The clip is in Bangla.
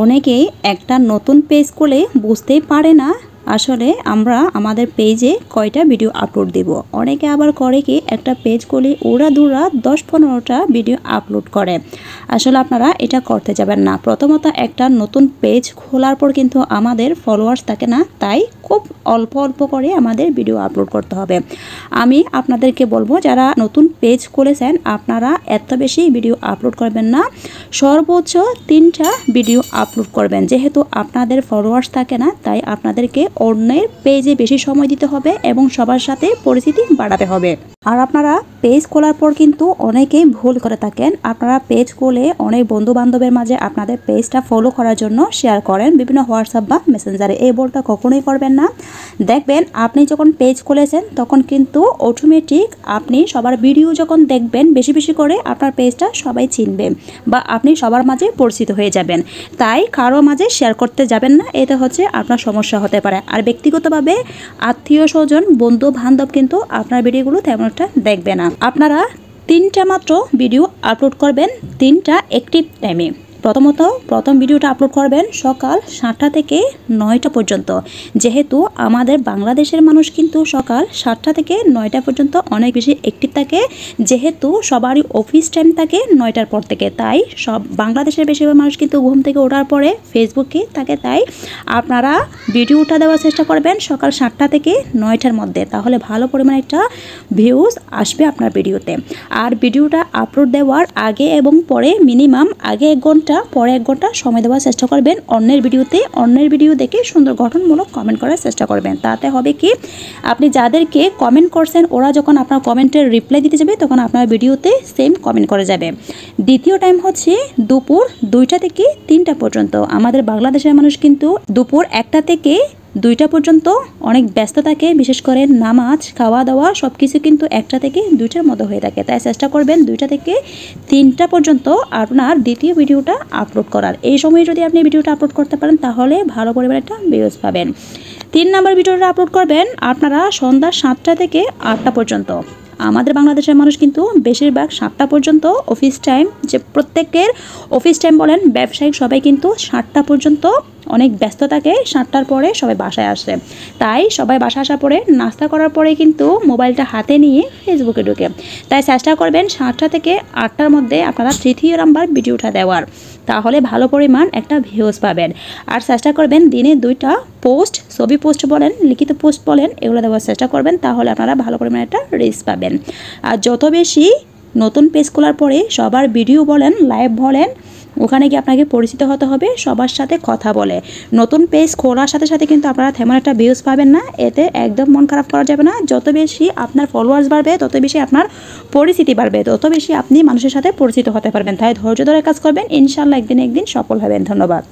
অনেকেই একটা নতুন পেজ খুলে বুঝতেই পারে না আসলে আমরা আমাদের পেজে কয়টা ভিডিও আপলোড দেব। অনেকে আবার করে কি একটা পেজ খুলে উড়াধুরা 10-15টা ভিডিও আপলোড করে। আসলে আপনারা এটা করতে যাবেন না। প্রথমত একটা নতুন পেজ খোলার পর কিন্তু আমাদের ফলোয়ার্স থাকে না, তাই খুব অল্প অল্প করে আমাদের ভিডিও আপলোড করতে হবে। আমি আপনাদেরকে বলবো যারা নতুন পেজ খুলেছেন আপনারা এত বেশি ভিডিও আপলোড করবেন না, সর্বোচ্চ 3টা ভিডিও আপলোড করবেন। যেহেতু আপনাদের ফলোয়ার্স থাকে না তাই আপনাদেরকে অন্যের পেজে বেশি সময় দিতে হবে এবং সবার সাথে পরিচিতি বাড়াতে হবে। আর আপনারা পেজ খোলার পর কিন্তু অনেকেই ভুল করে থাকেন। আপনারা পেজ খুলে অনেক বন্ধু বান্ধবের মাঝে আপনাদের পেজটা ফলো করার জন্য শেয়ার করেন বিভিন্ন হোয়াটসঅ্যাপ বা মেসেঞ্জারে। এই ভুলটা কখনোই করবেন না। দেখবেন আপনি যখন পেজ খুলেছেন তখন কিন্তু অটোমেটিক আপনি সবার ভিডিও যখন দেখবেন বেশি বেশি করে আপনার পেজটা সবাই চিনবে বা আপনি সবার মাঝে পরিচিত হয়ে যাবেন। তাই কারো মাঝে শেয়ার করতে যাবেন না, এতে হচ্ছে আপনার সমস্যা হতে পারে। আর ব্যক্তিগতভাবে আত্মীয় স্বজন বন্ধু বান্ধব কিন্তু আপনার ভিডিওগুলো তেমন একটা দেখবে না। আপনারা 3টা মাত্র ভিডিও আপলোড করবেন 3টা অ্যাক্টিভ টাইমে। প্রথম ভিডিওটা আপলোড করবেন সকাল 7টা থেকে 9টা পর্যন্ত। যেহেতু আমাদের বাংলাদেশের মানুষ কিন্তু সকাল 7টা থেকে 9টা পর্যন্ত অনেক বেশি অ্যাক্টিভ থাকে, যেহেতু সবারই অফিস টাইম থাকে 9টার পর থেকে। তাই সব বাংলাদেশের বেশিরভাগ মানুষ কিন্তু ঘুম থেকে ওঠার পরে ফেসবুকে থাকে। তাই আপনারা ভিডিওটা দেওয়ার চেষ্টা করবেন সকাল 7টা থেকে 9টার মধ্যে, তাহলে ভালো পরিমাণে একটা ভিউজ আসবে আপনার ভিডিওতে। আর ভিডিওটা আপলোড দেওয়ার আগে এবং পরে মিনিমাম আগে 1 ঘন্টা পরে 1 ঘন্টা সময় দেওয়ার চেষ্টা করবেন অন্যের ভিডিওতে। অন্যের ভিডিও দেখে সুন্দর গঠনমূলক কমেন্ট করার চেষ্টা করবেন। তাতে হবে কি আপনি যাদেরকে কমেন্ট করছেন ওরা যখন আপনার কমেন্টের রিপ্লাই দিতে যাবে তখন আপনার ভিডিওতে সেম কমেন্ট করে যাবে। দ্বিতীয় টাইম হচ্ছে দুপুর 2টা থেকে 3টা পর্যন্ত। আমাদের বাংলাদেশের মানুষ কিন্তু দুপুর 1টা থেকে 2টা পর্যন্ত অনেক ব্যস্ত থাকে, বিশেষ করে নামাজ খাওয়া দাওয়া সব কিছু কিন্তু 1টা থেকে 2টার মধ্যে হয়ে থাকে। তাই চেষ্টা করবেন 2টা থেকে 3টা পর্যন্ত আপনার দ্বিতীয় ভিডিওটা আপলোড করার। এই সময়ে যদি আপনি ভিডিওটা আপলোড করতে পারেন তাহলে ভালো পরিমাণে একটা ভিউজ পাবেন। 3 নম্বর ভিডিওটা আপলোড করবেন আপনারা সন্ধ্যা 7টা থেকে 8টা পর্যন্ত। আমাদের বাংলাদেশের মানুষ কিন্তু বেশিরভাগ 7টা পর্যন্ত অফিস টাইম, যে প্রত্যেকের অফিস টাইম বলেন ব্যবসায়িক সবাই কিন্তু 7টা পর্যন্ত অনেক ব্যস্ত থাকে। 7টার পরে সবাই বাসায় আসে, তাই সবাই বাসা আসার পরে নাস্তা করার পরে কিন্তু মোবাইলটা হাতে নিয়ে ফেসবুকে ঢুকে। তাই চেষ্টা করবেন 7টা থেকে 8টার মধ্যে আপনারা 3 নাম্বার ভিডিওটা দেওয়ার, তাহলে ভালো পরিমাণ একটা ভিউজ পাবেন। আর চেষ্টা করবেন দিনে 2টা পোস্ট, ছবি পোস্ট বলেন লিখিত পোস্ট বলেন এগুলো দেওয়ার চেষ্টা করবেন, তাহলে আপনারা ভালো পরিমাণ একটা রিচ পাবেন। আর যত বেশি নতুন পেজ খোলার পরে সবার ভিডিও বলেন লাইভ বলেন ওখানে গিয়ে আপনাকে পরিচিত হতে হবে সবার সাথে কথা বলে। নতুন পেজ খোলার সাথে সাথে কিন্তু আপনারা তেমন একটা ভিউজ পাবেন না, এতে একদম মন খারাপ করা যাবে না। যত বেশি আপনার ফলোয়ার্স বাড়বে তত বেশি আপনার পরিচিতি বাড়বে, তত বেশি আপনি মানুষের সাথে পরিচিত হতে পারবেন। তাই ধৈর্য ধরে কাজ করবেন, ইনশাআল্লাহ একদিন সফল হবেন। ধন্যবাদ।